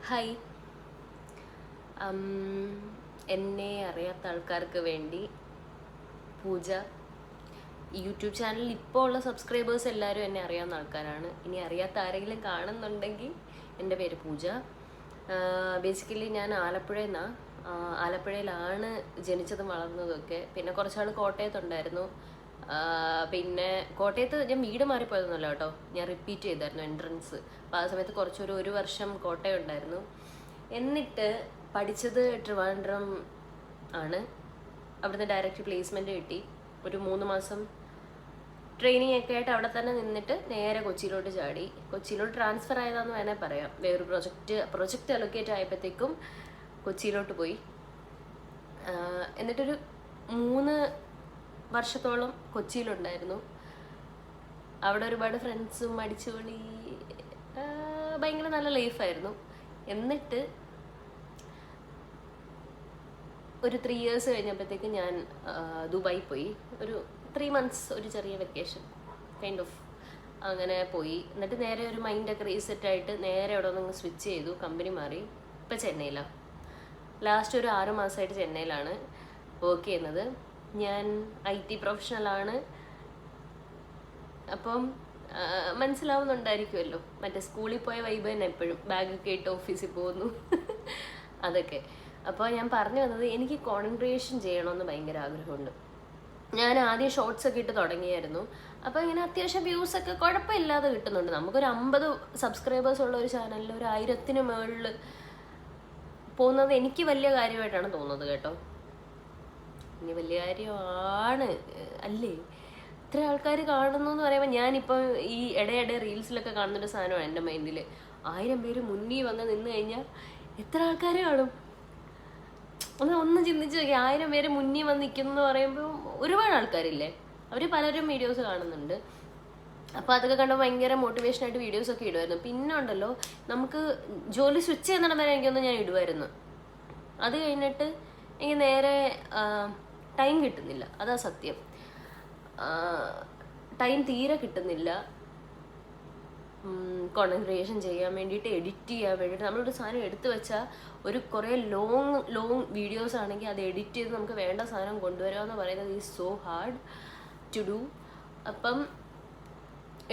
Hi. എന്നെ അറിയാത്ത ആൾക്കാർക്ക് വേണ്ടി പൂജ. യൂട്യൂബ് ചാനലിൽ ഇപ്പോൾ ഉള്ള സബ്സ്ക്രൈബേഴ്സ് എല്ലാവരും എന്നെ അറിയാവുന്ന ആൾക്കാരാണ്. ഇനി അറിയാത്ത ആരെങ്കിലും കാണുന്നുണ്ടെങ്കിൽ എൻ്റെ പേര് പൂജ. ബേസിക്കലി ഞാൻ ആലപ്പുഴയിൽ നിന്നാണ്. ആലപ്പുഴയിലാണ് ജനിച്ചതും വളർന്നതൊക്കെ. പിന്നെ കുറച്ചാൾ കോട്ടയത്തുണ്ടായിരുന്നു. പിന്നെ കോട്ടയത്ത് ഞാൻ വീട് മാറിപ്പോയതൊന്നുമല്ല കേട്ടോ, ഞാൻ റിപ്പീറ്റ് ചെയ്തായിരുന്നു എൻട്രൻസ്. അപ്പോൾ ആ സമയത്ത് ഒരു വർഷം കോട്ടയം ഉണ്ടായിരുന്നു. എന്നിട്ട് പഠിച്ചത് ട്രിവാൻഡ്രം ആണ്. അവിടുന്ന് ഡയറക്റ്റ് പ്ലേസ്മെൻറ്റ് കിട്ടി. ഒരു 3 മാസം ട്രെയിനിങ് ഒക്കെ ആയിട്ട് അവിടെ തന്നെ നിന്നിട്ട് നേരെ കൊച്ചിയിലോട്ട് ചാടി. കൊച്ചിയിലോട്ട് ട്രാൻസ്ഫർ ആയതാന്ന് വേണേൽ പറയാം. വേറൊരു പ്രൊജക്റ്റ് അലൊക്കേറ്റ് ആയപ്പോഴത്തേക്കും കൊച്ചിയിലോട്ട് പോയി. എന്നിട്ടൊരു 3 വർഷത്തോളം കൊച്ചിയിലുണ്ടായിരുന്നു. അവിടെ ഒരുപാട് ഫ്രണ്ട്സും അടിച്ചുപൊളി, ഭയങ്കര നല്ല ലൈഫായിരുന്നു. എന്നിട്ട് ഒരു 3 years കഴിഞ്ഞപ്പോഴത്തേക്ക് ഞാൻ ദുബായി പോയി. ഒരു 3 months ഒരു ചെറിയ വെക്കേഷൻ കൈൻഡ് ഓഫ് അങ്ങനെ പോയി. എന്നിട്ട് നേരെ ഒരു മൈൻഡൊക്കെ റീസെറ്റായിട്ട് നേരെ അവിടെ നിന്ന് സ്വിച്ച് ചെയ്തു, കമ്പനി മാറി. ഇപ്പം ചെന്നൈയിലാണ്. ലാസ്റ്റ് ഒരു 6 മാസമായിട്ട് ചെന്നൈയിലാണ് വർക്ക് ചെയ്യുന്നത്. ഞാൻ IT പ്രൊഫഷണലാണ്. അപ്പം മനസ്സിലാവുന്നുണ്ടായിരിക്കുമല്ലോ, മറ്റേ സ്കൂളിൽ പോയ വൈബ് തന്നെ എപ്പോഴും, ബാഗൊക്കെ ഇട്ട് ഓഫീസിൽ പോകുന്നു അതൊക്കെ. അപ്പോൾ ഞാൻ പറഞ്ഞു വന്നത്, എനിക്ക് കോണ്ടന്റ് ക്രിയേഷൻ ചെയ്യണമെന്ന് ഭയങ്കര ആഗ്രഹമുണ്ട്. ഞാൻ ആദ്യം ഷോർട്സ് ഒക്കെ ഇട്ട് തുടങ്ങിയായിരുന്നു. അപ്പോൾ ഇങ്ങനെ അത്യാവശ്യം വ്യൂസൊക്കെ കുഴപ്പമില്ലാതെ കിട്ടുന്നുണ്ട്. നമുക്കൊരു 50 സബ്സ്ക്രൈബേഴ്സ് ഉള്ള ഒരു ചാനലിൽ ഒരു 1000-ന് മുകളിൽ പോകുന്നത് എനിക്ക് വലിയ കാര്യമായിട്ടാണ് തോന്നുന്നത് കേട്ടോ. ഇനി വലിയ കാര്യമാണ് അല്ലേ? ഇത്ര ആൾക്കാർ കാണുന്നു എന്ന് പറയുമ്പോൾ, ഞാനിപ്പോൾ ഈ ഇടയിടെ റീൽസിലൊക്കെ കാണുന്നൊരു സാധനമാണ് എൻ്റെ മൈൻഡിൽ. 1000 പേര് മുന്നിൽ വന്ന് നിന്ന് കഴിഞ്ഞാൽ എത്ര ആൾക്കാർ കാണും? ഒന്ന് ചിന്തിച്ച് നോക്കി. 1000 പേര് മുന്നിൽ വന്ന് നിൽക്കുന്നു എന്ന് പറയുമ്പോൾ ഒരുപാട് ആൾക്കാരില്ലേ? അവർ പലരും വീഡിയോസ് കാണുന്നുണ്ട്. അപ്പോൾ അതൊക്കെ കണ്ടാൽ ഭയങ്കര മോട്ടിവേഷനായിട്ട് വീഡിയോസൊക്കെ ഇടുമായിരുന്നു. പിന്നെ ഉണ്ടല്ലോ, നമുക്ക് ജോലി സ്വിച്ച് ചെയ്യുന്നിടം വരെ എനിക്കൊന്നും ഞാൻ ഇടുമായിരുന്നു. അത് കഴിഞ്ഞിട്ട് എനിക്ക് നേരെ ടൈം കിട്ടുന്നില്ല, അതാ സത്യം. ടൈം തീരെ കിട്ടുന്നില്ല കോണ്ടന്റ് ക്രിയേഷൻ ചെയ്യാൻ വേണ്ടിയിട്ട്, എഡിറ്റ് ചെയ്യാൻ വേണ്ടിയിട്ട്. നമ്മളൊരു സാധനം എടുത്തു വെച്ചാൽ കുറേ ലോങ് വീഡിയോസ് ആണെങ്കിൽ അത് എഡിറ്റ് ചെയ്ത് നമുക്ക് വേണ്ട സാധനം കൊണ്ടുവരിക എന്ന് പറയുന്നത് is so hard to do. അപ്പം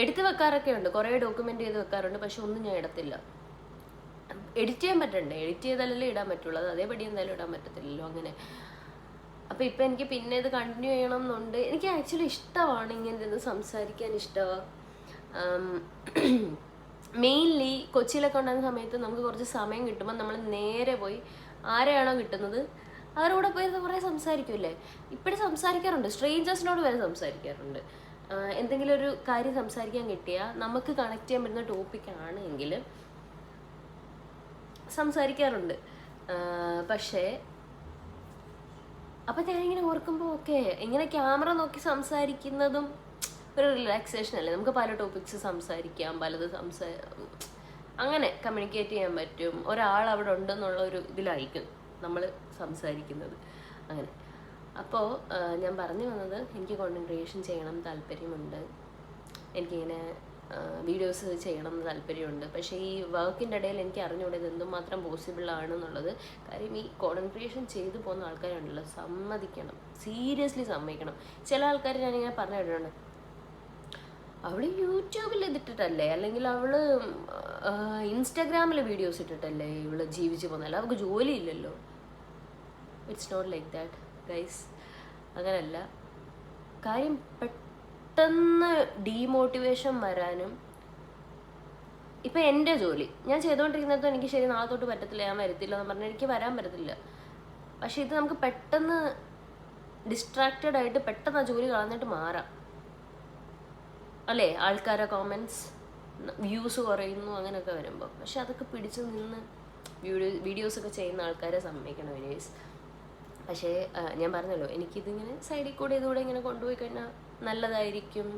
എടുത്ത് വെക്കാറൊക്കെ ഉണ്ട്, കുറേ ഡോക്യുമെൻ്റ് ചെയ്ത് വെക്കാറുണ്ട്. പക്ഷെ ഒന്നും ഞാൻ ഇടത്തില്ല. എഡിറ്റ് ചെയ്യാൻ പറ്റണ്ടേ? എഡിറ്റ് ചെയ്താലല്ലേ ഇടാൻ പറ്റുള്ളൂ. അത് അതേപടി എന്തായാലും ഇടാൻ പറ്റത്തില്ലല്ലോ അങ്ങനെ. അപ്പോൾ ഇപ്പം എനിക്ക് പിന്നെ ഇത് കണ്ടിന്യൂ ചെയ്യണം എന്നുണ്ട്. എനിക്ക് ആക്ച്വലി ഇഷ്ടമാണ് ഇങ്ങനെ സംസാരിക്കാൻ, ഇഷ്ടമാണ്. മെയിൻലി കൊച്ചിയിലൊക്കെ ഉണ്ടാകുന്ന സമയത്ത് നമുക്ക് കുറച്ച് സമയം കിട്ടുമ്പോൾ നമ്മൾ നേരെ പോയി ആരെയാണോ കിട്ടുന്നത് അവരോട് പോയി കുറേ സംസാരിക്കുമല്ലേ. ഇപ്പോഴും സംസാരിക്കാറുണ്ട്, സ്ട്രേഞ്ചേഴ്സിനോട് വരെ സംസാരിക്കാറുണ്ട്. എന്തെങ്കിലും ഒരു കാര്യം സംസാരിക്കാൻ കിട്ടിയാൽ നമുക്ക് കണക്ട് ചെയ്യാൻ പറ്റുന്ന ടോപ്പിക്കാണ് എങ്കിൽ സംസാരിക്കാറുണ്ട്. പക്ഷേ അപ്പം ഞാനിങ്ങനെ ഓർക്കുമ്പോൾ, ഓക്കെ, ഇങ്ങനെ ക്യാമറ നോക്കി സംസാരിക്കുന്നതും ഒരു റിലാക്സേഷൻ അല്ലേ? നമുക്ക് പല ടോപ്പിക്സ് സംസാരിക്കാം, അങ്ങനെ കമ്മ്യൂണിക്കേറ്റ് ചെയ്യാൻ പറ്റും. ഒരാൾ അവിടെ ഉണ്ടെന്നുള്ള ഒരു ഇതിലായിരിക്കും നമ്മൾ സംസാരിക്കുന്നത് അങ്ങനെ. അപ്പോൾ ഞാൻ പറഞ്ഞു വന്നത്, എനിക്ക് കോണ്ടന്റ് ക്രിയേഷൻ ചെയ്യണം താല്പര്യമുണ്ട്. എനിക്കിങ്ങനെ വീഡിയോസ് ചെയ്യണം എന്ന് താല്പര്യമുണ്ട്. പക്ഷേ ഈ വർക്കിൻ്റെ ഇടയിൽ എനിക്ക് അറിഞ്ഞുകൂടെ ഇത് എന്തുമാത്രം പോസിബിൾ ആണെന്നുള്ളത്. കാര്യം ഈ കോണ്ടന്റ് ക്രിയേഷൻ ചെയ്തു പോകുന്ന ആൾക്കാരുണ്ടല്ലോ, സമ്മതിക്കണം, സീരിയസ്ലി സമ്മതിക്കണം. ചില ആൾക്കാർ ഞാനിങ്ങനെ പറഞ്ഞു കേട്ടിട്ടുണ്ട്, അവള് യൂട്യൂബിൽ ഇതിട്ടിട്ടല്ലേ, അല്ലെങ്കിൽ അവള് ഇൻസ്റ്റാഗ്രാമിൽ വീഡിയോസ് ഇട്ടിട്ടല്ലേ ഇവള് ജീവിച്ചു പോകുന്നതല്ല, അവൾക്ക് ജോലി ഇല്ലല്ലോ. It's not like that guys. അങ്ങനല്ല കാര്യം. പെട്ടെന്ന് ഡീമോട്ടിവേഷൻ വരാനും, ഇപ്പം എൻ്റെ ജോലി ഞാൻ ചെയ്തുകൊണ്ടിരിക്കുന്നത് എനിക്ക് ശരി നാളെ തൊട്ട് പറ്റത്തില്ല, ഞാൻ വരത്തില്ല എന്ന് പറഞ്ഞാൽ എനിക്ക് വരാൻ പറ്റത്തില്ല. പക്ഷെ ഇത് നമുക്ക് പെട്ടെന്ന് ഡിസ്ട്രാക്റ്റഡ് ആയിട്ട് പെട്ടെന്ന് ആ ജോലി കളഞ്ഞിട്ട് മാറാം അല്ലേ? ആൾക്കാരെ കോമൻറ്റ്സ്, വ്യൂസ് കുറയുന്നു അങ്ങനെയൊക്കെ വരുമ്പോൾ. പക്ഷെ അതൊക്കെ പിടിച്ചു നിന്ന് വീഡിയോസൊക്കെ ചെയ്യുന്ന ആൾക്കാരെ സമ്മതിക്കണം എനിവേസ്. പക്ഷേ ഞാൻ പറഞ്ഞല്ലോ, എനിക്കിതിങ്ങനെ സൈഡിൽ കൂടെ ഇതുകൂടെ ഇങ്ങനെ കൊണ്ടുപോയി കഴിഞ്ഞാൽ നല്ലതായിരിക്കും.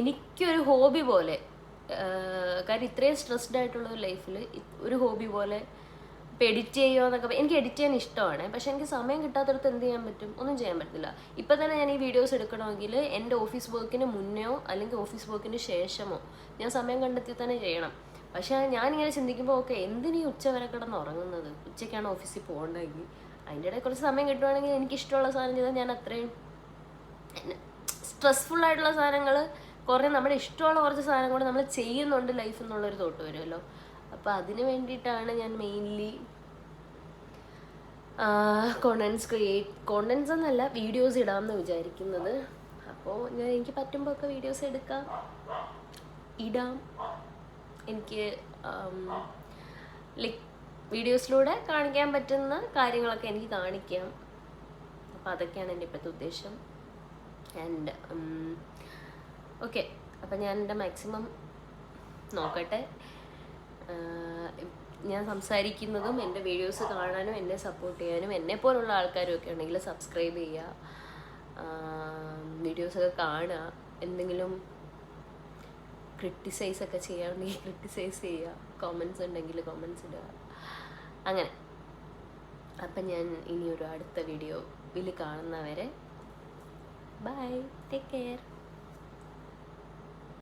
എനിക്കൊരു ഹോബി പോലെ, കാര്യം ഇത്രയും സ്ട്രെസ്ഡ് ആയിട്ടുള്ള ഒരു ലൈഫിൽ ഒരു ഹോബി പോലെ. ഇപ്പം എഡിറ്റ് ചെയ്യുമോ എന്നൊക്കെ, എനിക്ക് എഡിറ്റ് ചെയ്യാൻ ഇഷ്ടമാണ്. പക്ഷെ എനിക്ക് സമയം കിട്ടാത്തടത്ത് എന്ത് ചെയ്യാൻ പറ്റും? ഒന്നും ചെയ്യാൻ പറ്റില്ല. ഇപ്പം തന്നെ ഞാൻ ഈ വീഡിയോസ് എടുക്കണമെങ്കിൽ എൻ്റെ ഓഫീസ് വർക്കിന് മുന്നെയോ അല്ലെങ്കിൽ ഓഫീസ് വർക്കിന് ശേഷമോ ഞാൻ സമയം കണ്ടെത്തി തന്നെ ചെയ്യണം. പക്ഷേ ഞാനിങ്ങനെ ചിന്തിക്കുമ്പോൾ ഓക്കെ എന്തിനീ ഉച്ച വരെ കിടന്ന് ഉറങ്ങുന്നത്, ഉച്ചയ്ക്കാണ് ഓഫീസിൽ പോകേണ്ടതെങ്കിൽ അതിൻ്റെ ഇടയിൽ കുറച്ച് സമയം കിട്ടുവാണെങ്കിൽ എനിക്കിഷ്ടമുള്ള സാധനം ചെയ്താൽ ഞാൻ അത്രയും സ്ട്രെസ്ഫുൾ ആയിട്ടുള്ള സാധനങ്ങൾ കുറേ നമ്മുടെ ഇഷ്ടമുള്ള കുറച്ച് സാധനം കൂടെ നമ്മൾ ചെയ്യുന്നുണ്ട് ലൈഫ് എന്നുള്ളൊരു തോട്ട് വരുമല്ലോ. അപ്പോൾ അതിന് വേണ്ടിയിട്ടാണ് ഞാൻ മെയിൻലി കോണ്ടൻസ് എന്നല്ല വീഡിയോസ് ഇടാമെന്ന് വിചാരിക്കുന്നത്. അപ്പോൾ എനിക്ക് പറ്റുമ്പോൾ ഒക്കെ വീഡിയോസ് എടുക്കാം, ഇടാം. എനിക്ക് ലൈക്ക് വീഡിയോസിലൂടെ കാണിക്കാൻ പറ്റുന്ന കാര്യങ്ങളൊക്കെ എനിക്ക് കാണിക്കാം. അപ്പോൾ അതൊക്കെയാണ് എൻ്റെ ഇപ്പോഴത്തെ ഉദ്ദേശം. ആൻഡ് ഓക്കെ, അപ്പം ഞാൻ എൻ്റെ മാക്സിമം നോക്കട്ടെ. ഞാൻ സംസാരിക്കുന്നതും എൻ്റെ വീഡിയോസ് കാണാനും എന്നെ സപ്പോർട്ട് ചെയ്യാനും എന്നെപ്പോലുള്ള ആൾക്കാരും ഒക്കെ ഉണ്ടെങ്കിൽ സബ്സ്ക്രൈബ് ചെയ്യുക, വീഡിയോസൊക്കെ കാണുക. എന്തെങ്കിലും ക്രിട്ടിസൈസ് ഒക്കെ ചെയ്യുകയാണെങ്കിൽ ക്രിട്ടിസൈസ് ചെയ്യുക, കോമൻസ് ഉണ്ടെങ്കിൽ കോമൻസ് ഇടുക, അങ്ങനെ. അപ്പം ഞാൻ ഇനിയൊരു അടുത്ത വീഡിയോയിൽ കാണുന്നവരെ ബൈ, ടേക്ക് കെയർ.